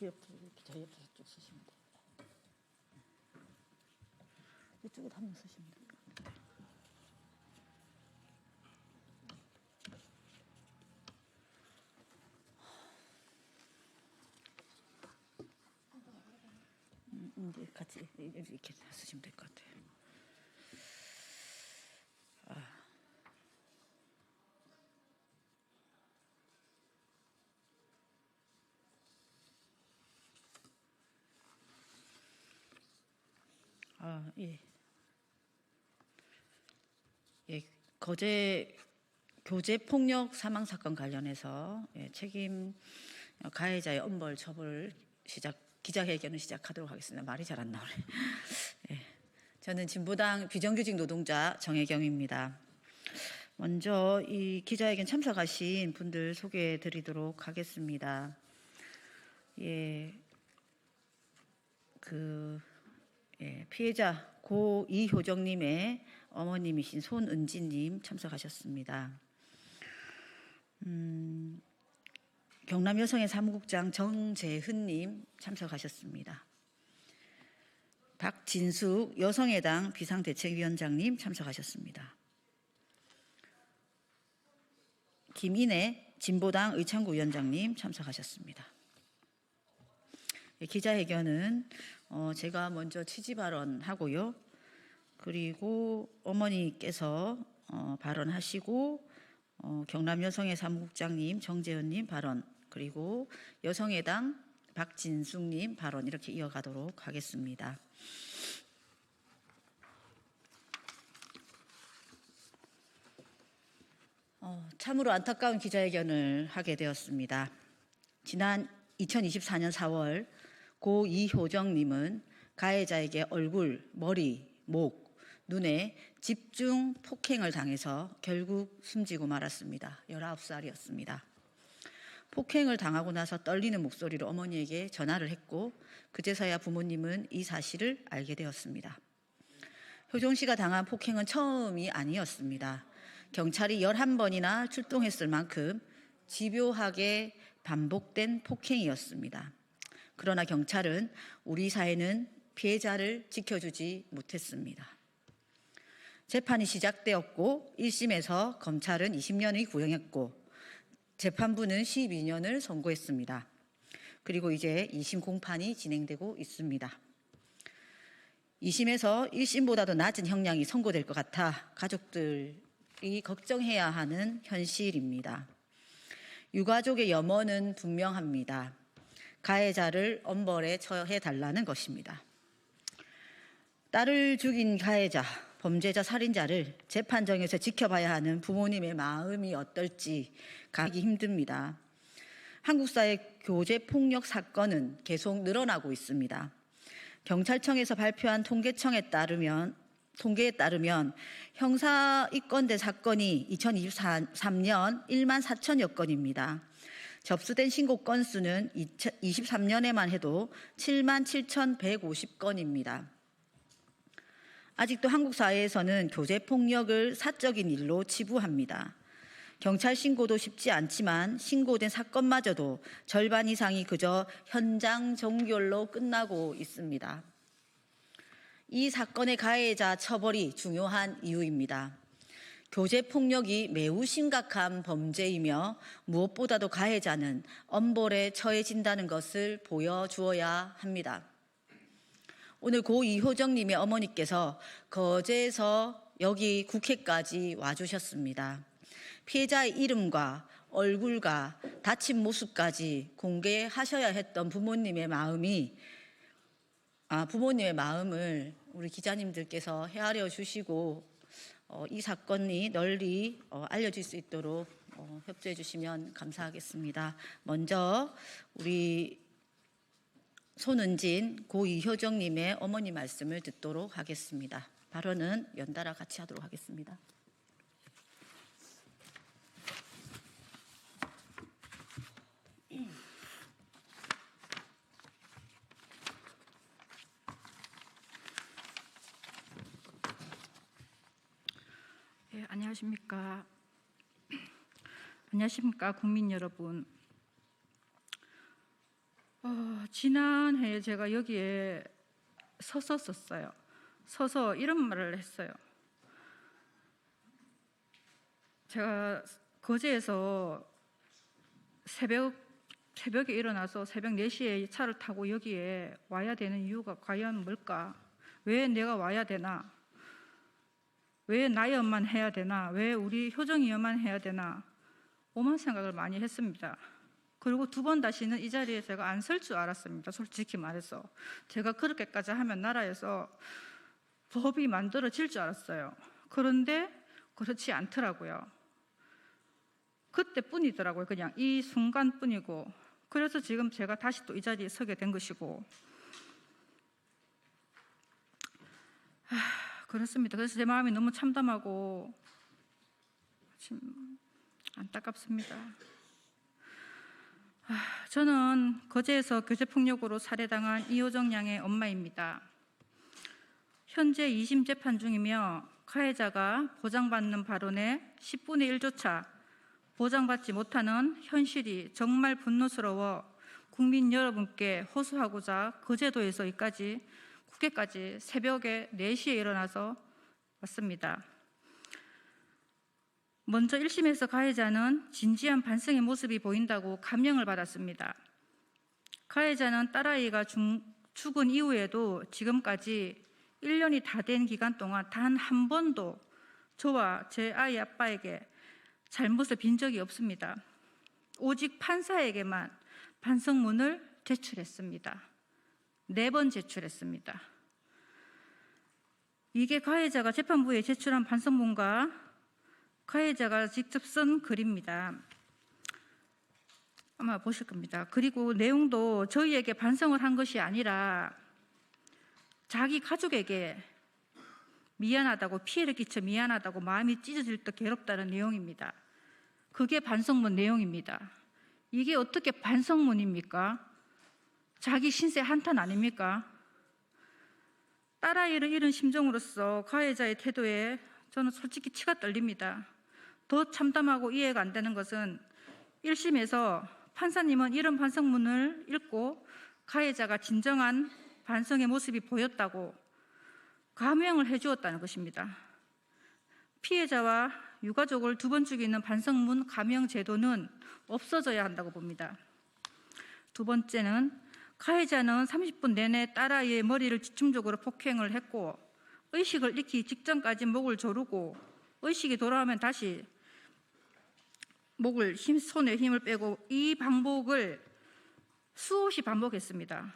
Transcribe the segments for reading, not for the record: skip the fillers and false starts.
옆으로 이렇게 저 옆으로 쭉 쓰시면 돼요. 이쪽에 한번 쓰시면 돼요. 이제 같이 이렇게 쓰시면 될 것 같아요. 예. 예, 거제 교제 폭력 사망 사건 관련해서 책임 가해자의 엄벌 처벌 기자회견을 시작하도록 하겠습니다. 말이 잘 안 나오네. 예, 저는 진보당 비정규직 노동자 정혜경입니다. 먼저 이 기자회견 참석하신 분들 소개해 드리도록 하겠습니다. 피해자 고 이효정님의 어머님이신 손은진님 참석하셨습니다. 경남 여성의 사무국장 정재흔님 참석하셨습니다. 박진숙 여성의당 비상대책위원장님 참석하셨습니다. 김인혜 진보당 의창구 위원장님 참석하셨습니다. 기자회견은 제가 먼저 취지 발언하고요. 그리고 어머니께서 발언하시고 경남 여성의 사무국장님 정재흔님 발언, 그리고 여성의당 박진숙님 발언, 이렇게 이어가도록 하겠습니다. 참으로 안타까운 기자회견을 하게 되었습니다. 지난 2024년 4월 고 이효정님은 가해자에게 얼굴, 머리, 목, 눈에 집중 폭행을 당해서 결국 숨지고 말았습니다. 19살이었습니다. 폭행을 당하고 나서 떨리는 목소리로 어머니에게 전화를 했고 그제서야 부모님은 이 사실을 알게 되었습니다. 효정 씨가 당한 폭행은 처음이 아니었습니다. 경찰이 11번이나 출동했을 만큼 집요하게 반복된 폭행이었습니다. 그러나 경찰은 우리 사회는 피해자를 지켜주지 못했습니다. 재판이 시작되었고 1심에서 검찰은 20년을 구형했고 재판부는 12년을 선고했습니다. 그리고 이제 2심 공판이 진행되고 있습니다. 2심에서 1심보다도 낮은 형량이 선고될 것 같아 가족들이 걱정해야 하는 현실입니다. 유가족의 염원은 분명합니다. 가해자를 엄벌에 처해달라는 것입니다. 딸을 죽인 가해자, 범죄자, 살인자를 재판정에서 지켜봐야 하는 부모님의 마음이 어떨지 가기 힘듭니다. 한국 사회 교제 폭력 사건은 계속 늘어나고 있습니다. 경찰청에서 발표한 통계에 따르면 형사 입건된 사건이 2023년 1만 4천여 건입니다. 접수된 신고 건수는 23년에만 해도 7만 7,150건입니다. 아직도 한국 사회에서는 교제 폭력을 사적인 일로 치부합니다. 경찰 신고도 쉽지 않지만 신고된 사건마저도 절반 이상이 그저 현장 종결로 끝나고 있습니다. 이 사건의 가해자 처벌이 중요한 이유입니다. 교제 폭력이 매우 심각한 범죄이며 무엇보다도 가해자는 엄벌에 처해진다는 것을 보여주어야 합니다. 오늘 고 이효정님의 어머니께서 거제에서 여기 국회까지 와주셨습니다. 피해자의 이름과 얼굴과 다친 모습까지 공개하셔야 했던 부모님의 마음을 우리 기자님들께서 헤아려 주시고 이 사건이 널리 알려질 수 있도록 협조해 주시면 감사하겠습니다. 먼저 우리 손은진 고 이효정님의 어머니 말씀을 듣도록 하겠습니다. 발언은 연달아 같이 하도록 하겠습니다. 네, 안녕하십니까. 안녕하십니까 국민 여러분. 지난해에 제가 여기에 서서 이런 말을 했어요. 제가 거제에서 새벽에 일어나서 새벽 4시에 차를 타고 여기에 와야 되는 이유가 과연 뭘까? 왜 내가 와야 되나? 왜 나여만 해야 되나? 왜 우리 효정이여만 해야 되나? 오만 생각을 많이 했습니다. 그리고 2번 다시는 이 자리에 제가 안 설 줄 알았습니다. 솔직히 말해서. 제가 그렇게까지 하면 나라에서 법이 만들어질 줄 알았어요. 그런데 그렇지 않더라고요. 그때뿐이더라고요. 그냥 이 순간뿐이고. 그래서 지금 제가 다시 또 이 자리에 서게 된 것이고. 그렇습니다. 그래서 제 마음이 너무 참담하고 안타깝습니다. 저는 거제에서 교제폭력으로 살해당한 이호정 양의 엄마입니다. 현재 2심 재판 중이며 가해자가 보장받는 발언의 10분의 1조차 보장받지 못하는 현실이 정말 분노스러워 국민 여러분께 호소하고자 거제도에서 국회까지 새벽에 4시에 일어나서 왔습니다. 먼저 1심에서 가해자는 진지한 반성의 모습이 보인다고 감명을 받았습니다. 가해자는 딸아이가 죽은 이후에도 지금까지 1년이 다 된 기간 동안 단 한 번도 저와 제 아이 아빠에게 잘못을 빈 적이 없습니다. 오직 판사에게만 반성문을 제출했습니다. 4번 제출했습니다. 이게 가해자가 재판부에 제출한 반성문과 가해자가 직접 쓴 글입니다. 아마 보실 겁니다. 그리고 내용도 저희에게 반성을 한 것이 아니라 자기 가족에게 미안하다고, 피해를 끼쳐 미안하다고, 마음이 찢어질 듯 괴롭다는 내용입니다. 그게 반성문 내용입니다. 이게 어떻게 반성문입니까? 자기 신세 한탄 아닙니까? 딸아이를 잃은 심정으로서 가해자의 태도에 저는 솔직히 치가 떨립니다. 더 참담하고 이해가 안 되는 것은 1심에서 판사님은 이런 반성문을 읽고 가해자가 진정한 반성의 모습이 보였다고 감형을 해주었다는 것입니다. 피해자와 유가족을 2번 죽이는 반성문 감형 제도는 없어져야 한다고 봅니다. 2번째는 가해자는 30분 내내 딸아이의 머리를 집중적으로 폭행을 했고 의식을 잃기 직전까지 목을 조르고 의식이 돌아오면 다시 손에 힘을 빼고 이 반복을 수없이 반복했습니다.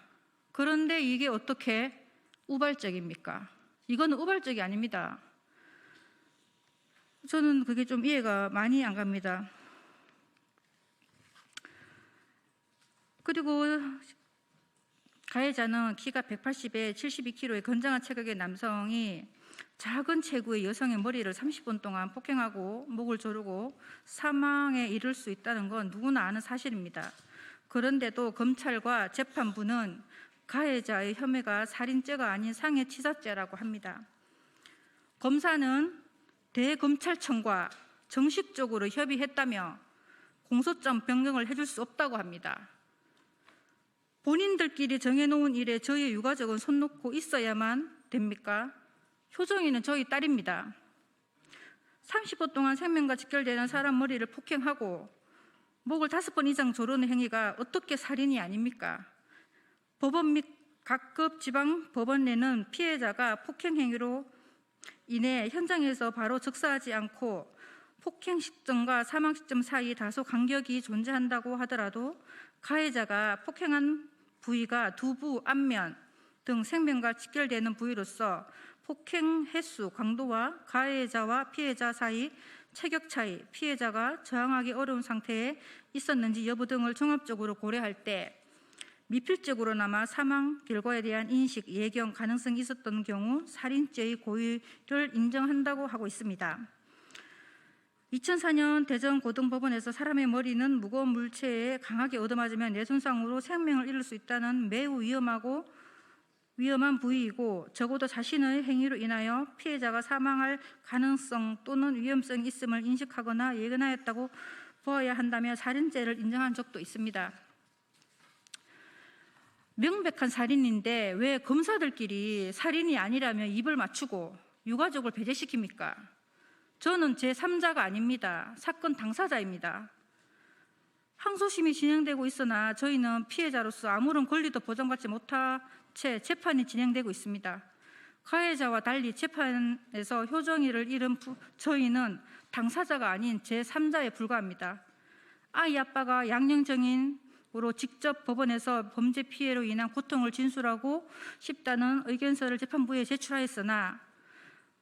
그런데 이게 어떻게 우발적입니까? 이거는 우발적이 아닙니다. 저는 그게 좀 이해가 많이 안 갑니다. 그리고 가해자는 키가 180에 72kg의 건장한 체격의 남성이 작은 체구의 여성의 머리를 30분 동안 폭행하고 목을 조르고 사망에 이를 수 있다는 건 누구나 아는 사실입니다. 그런데도 검찰과 재판부는 가해자의 혐의가 살인죄가 아닌 상해치사죄라고 합니다. 검사는 대검찰청과 정식적으로 협의했다며 공소장 변경을 해줄 수 없다고 합니다. 본인들끼리 정해놓은 일에 저희 유가족은 손 놓고 있어야만 됩니까? 효정이는 저희 딸입니다. 30분 동안 생명과 직결되는 사람 머리를 폭행하고 목을 5번 이상 조르는 행위가 어떻게 살인이 아닙니까? 법원 및 각급 지방 법원 내는 피해자가 폭행 행위로 인해 현장에서 바로 즉사하지 않고 폭행 시점과 사망 시점 사이 다소 간격이 존재한다고 하더라도 가해자가 폭행한 부위가 두부, 안면 등 생명과 직결되는 부위로서 폭행 횟수, 강도와 가해자와 피해자 사이 체격 차이, 피해자가 저항하기 어려운 상태에 있었는지 여부 등을 종합적으로 고려할 때 미필적으로나마 사망 결과에 대한 인식, 예견 가능성이 있었던 경우 살인죄의 고의를 인정한다고 하고 있습니다. 2004년 대전고등법원에서 사람의 머리는 무거운 물체에 강하게 얻어맞으면 뇌손상으로 생명을 잃을 수 있다는 매우 위험한 부위이고 적어도 자신의 행위로 인하여 피해자가 사망할 가능성 또는 위험성이 있음을 인식하거나 예견하였다고 보아야 한다며 살인죄를 인정한 적도 있습니다. 명백한 살인인데 왜 검사들끼리 살인이 아니라면 입을 맞추고 유가족을 배제시킵니까? 저는 제3자가 아닙니다. 사건 당사자입니다. 항소심이 진행되고 있으나 저희는 피해자로서 아무런 권리도 보장받지 못한 채 재판이 진행되고 있습니다. 가해자와 달리 재판에서 효정이를 잃은 저희는 당사자가 아닌 제3자에 불과합니다. 아이 아빠가 양형정인으로 직접 법원에서 범죄 피해로 인한 고통을 진술하고 싶다는 의견서를 재판부에 제출하였으나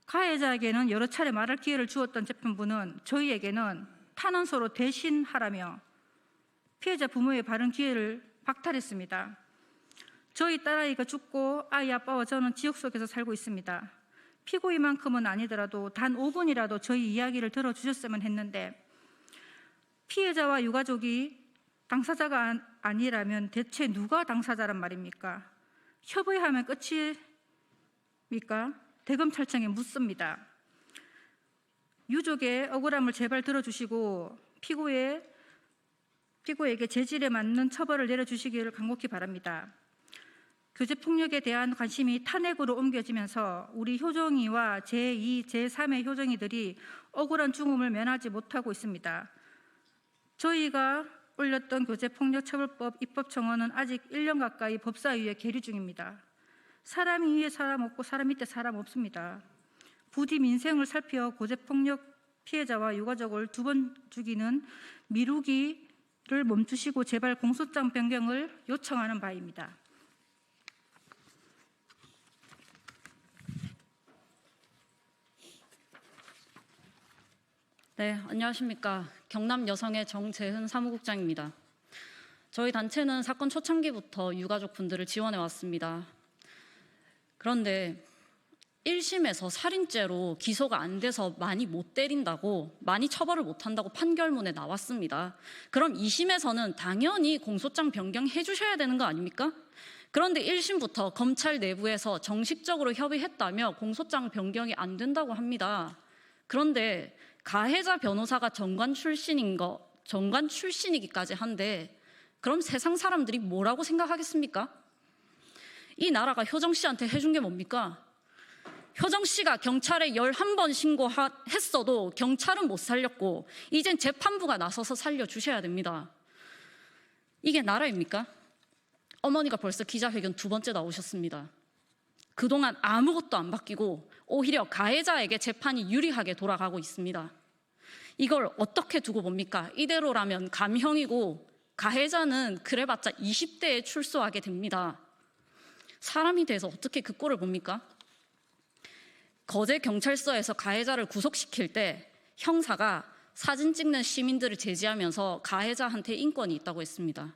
가해자에게는 여러 차례 말할 기회를 주었던 재판부는 저희에게는 탄원서로 대신하라며 피해자 부모의 발언 기회를 박탈했습니다. 저희 딸아이가 죽고 아이 아빠와 저는 지옥 속에서 살고 있습니다. 피고인만큼은 아니더라도 단 5분이라도 저희 이야기를 들어주셨으면 했는데 피해자와 유가족이 당사자가 아니라면 대체 누가 당사자란 말입니까? 협의하면 끝입니까? 대검찰청에 묻습니다. 유족의 억울함을 제발 들어주시고 피고에게 재질에 맞는 처벌을 내려주시기를 간곡히 바랍니다. 교제폭력에 대한 관심이 탄핵으로 옮겨지면서 우리 효정이와 제2, 제3의 효정이들이 억울한 죽음을 면하지 못하고 있습니다. 저희가 올렸던 교제폭력처벌법 입법청원은 아직 1년 가까이 법사위에 계류 중입니다. 사람 위에 사람 없고 사람 밑에 사람 없습니다. 부디 민생을 살펴 교제폭력 피해자와 유가족을 2번 죽이는 미루기를 멈추시고 제발 공소장 변경을 요청하는 바입니다. 네, 안녕하십니까. 경남 여성의 정재훈 사무국장입니다. 저희 단체는 사건 초창기부터 유가족 분들을 지원해 왔습니다. 그런데 1심에서 살인죄로 기소가 안 돼서 많이 못 때린다고, 많이 처벌을 못 한다고 판결문에 나왔습니다. 그럼 2심에서는 당연히 공소장 변경해 주셔야 되는 거 아닙니까? 그런데 1심부터 검찰 내부에서 정식적으로 협의했다며 공소장 변경이 안 된다고 합니다. 그런데 가해자 변호사가 정관 출신이기까지 한데 그럼 세상 사람들이 뭐라고 생각하겠습니까? 이 나라가 효정 씨한테 해준 게 뭡니까? 효정 씨가 경찰에 11번 신고했어도 경찰은 못 살렸고 이젠 재판부가 나서서 살려주셔야 됩니다. 이게 나라입니까? 어머니가 벌써 기자회견 2번째 나오셨습니다. 그동안 아무것도 안 바뀌고 오히려 가해자에게 재판이 유리하게 돌아가고 있습니다. 이걸 어떻게 두고 봅니까? 이대로라면 감형이고 가해자는 그래봤자 20대에 출소하게 됩니다. 사람이 돼서 어떻게 그 꼴을 봅니까? 거제 경찰서에서 가해자를 구속시킬 때 형사가 사진 찍는 시민들을 제지하면서 가해자한테 인권이 있다고 했습니다.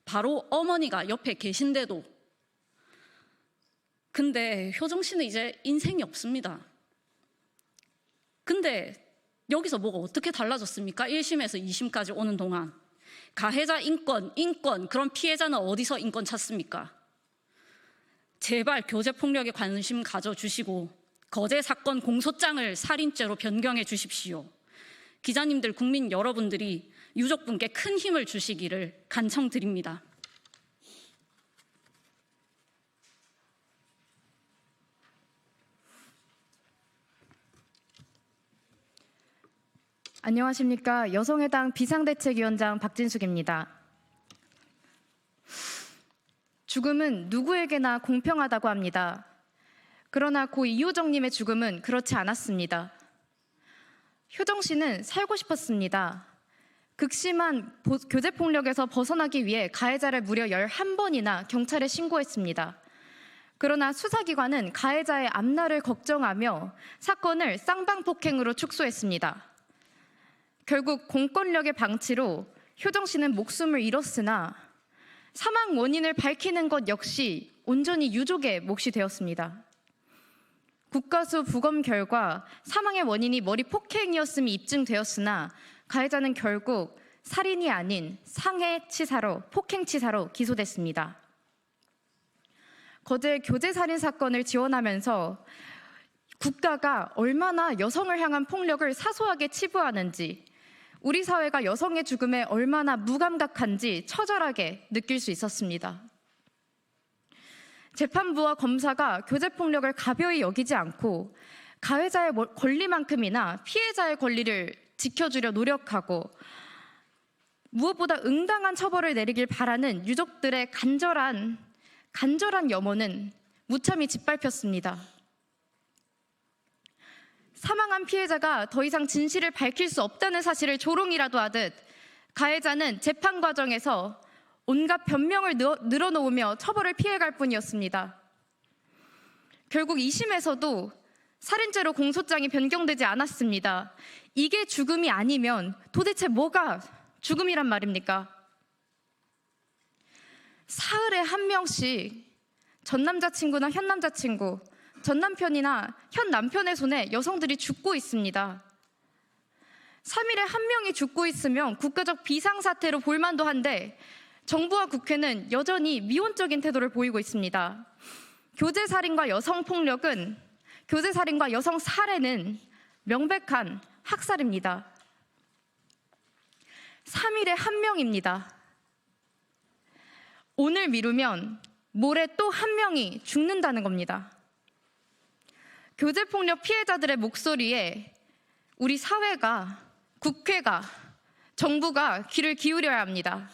바로 어머니가 옆에 계신데도. 근데 효정 씨는 이제 인생이 없습니다. 근데 여기서 뭐가 어떻게 달라졌습니까? 1심에서 2심까지 오는 동안. 가해자 인권, 그럼 피해자는 어디서 인권 찾습니까? 제발 교제폭력에 관심 가져주시고 거제 사건 공소장을 살인죄로 변경해 주십시오. 기자님들, 국민 여러분들이 유족분께 큰 힘을 주시기를 간청드립니다. 안녕하십니까. 여성의당 비상대책위원장 박진숙입니다. 죽음은 누구에게나 공평하다고 합니다. 그러나 고 이효정님의 죽음은 그렇지 않았습니다. 효정 씨는 살고 싶었습니다. 극심한 교제폭력에서 벗어나기 위해 가해자를 무려 11번이나 경찰에 신고했습니다. 그러나 수사기관은 가해자의 앞날을 걱정하며 사건을 쌍방폭행으로 축소했습니다. 결국 공권력의 방치로 효정 씨는 목숨을 잃었으나 사망 원인을 밝히는 것 역시 온전히 유족의 몫이 되었습니다. 국가수 부검 결과 사망의 원인이 머리 폭행이었음이 입증되었으나 가해자는 결국 살인이 아닌 상해치사로, 폭행치사로 기소됐습니다. 거제 교제살인 사건을 지원하면서 국가가 얼마나 여성을 향한 폭력을 사소하게 치부하는지, 우리 사회가 여성의 죽음에 얼마나 무감각한지 처절하게 느낄 수 있었습니다. 재판부와 검사가 교제폭력을 가벼이 여기지 않고 가해자의 권리만큼이나 피해자의 권리를 지켜주려 노력하고 무엇보다 응당한 처벌을 내리길 바라는 유족들의 간절한 염원은 무참히 짓밟혔습니다. 사망한 피해자가 더 이상 진실을 밝힐 수 없다는 사실을 조롱이라도 하듯 가해자는 재판 과정에서 온갖 변명을 늘어놓으며 처벌을 피해갈 뿐이었습니다. 결국 2심에서도 살인죄로 공소장이 변경되지 않았습니다. 이게 죽음이 아니면 도대체 뭐가 죽음이란 말입니까? 사흘에 한 명씩 전 남자친구나 현 남자친구, 전 남편이나 현 남편의 손에 여성들이 죽고 있습니다. 3일에 한 명이 죽고 있으면 국가적 비상사태로 볼만도 한데 정부와 국회는 여전히 미온적인 태도를 보이고 있습니다. 교제살인과 여성폭력은, 교제살인과 여성살해는 명백한 학살입니다. 3일에 한 명입니다. 오늘 미루면 모레 또 한 명이 죽는다는 겁니다. 교제폭력 피해자들의 목소리에 우리 사회가, 국회가, 정부가 귀를 기울여야 합니다.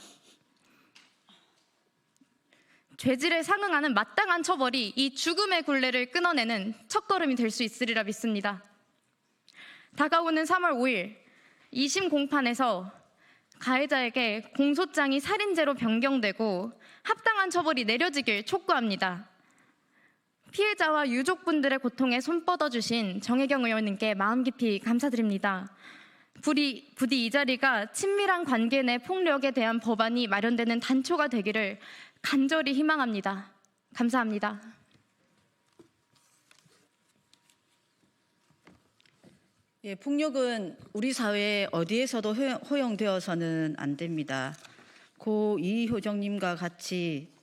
죄질에 상응하는 마땅한 처벌이 이 죽음의 굴레를 끊어내는 첫걸음이 될 수 있으리라 믿습니다. 다가오는 3월 5일 2심 공판에서 가해자에게 공소장이 살인죄로 변경되고 합당한 처벌이 내려지길 촉구합니다. 피해자와 유족분들의 고통에 손 뻗어주신 정혜경 의원님께 마음 깊이 감사드립니다. 부디 이 자리가 친밀한 관계 내 폭력에 대한 법안이 마련되는 단초가 되기를 간절히 희망합니다. 감사합니다. 예, 폭력은 우리 사회 어디에서도 허용되어서는 안 됩니다. 고 이효정님과 같이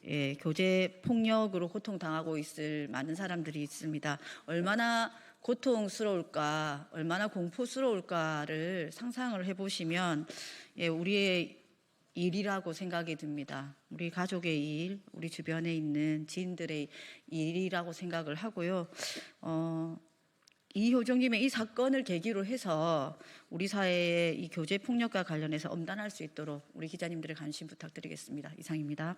교제 폭력으로 고통당하고 있을 많은 사람들이 있습니다. 얼마나 고통스러울까, 얼마나 공포스러울까를 상상을 해보시면 우리의 일이라고 생각이 듭니다. 우리 가족의 일, 우리 주변에 있는 지인들의 일이라고 생각을 하고요. 이효정님의 이 사건을 계기로 해서 우리 사회의 이 교제 폭력과 관련해서 엄단할 수 있도록 우리 기자님들의 관심 부탁드리겠습니다. 이상입니다.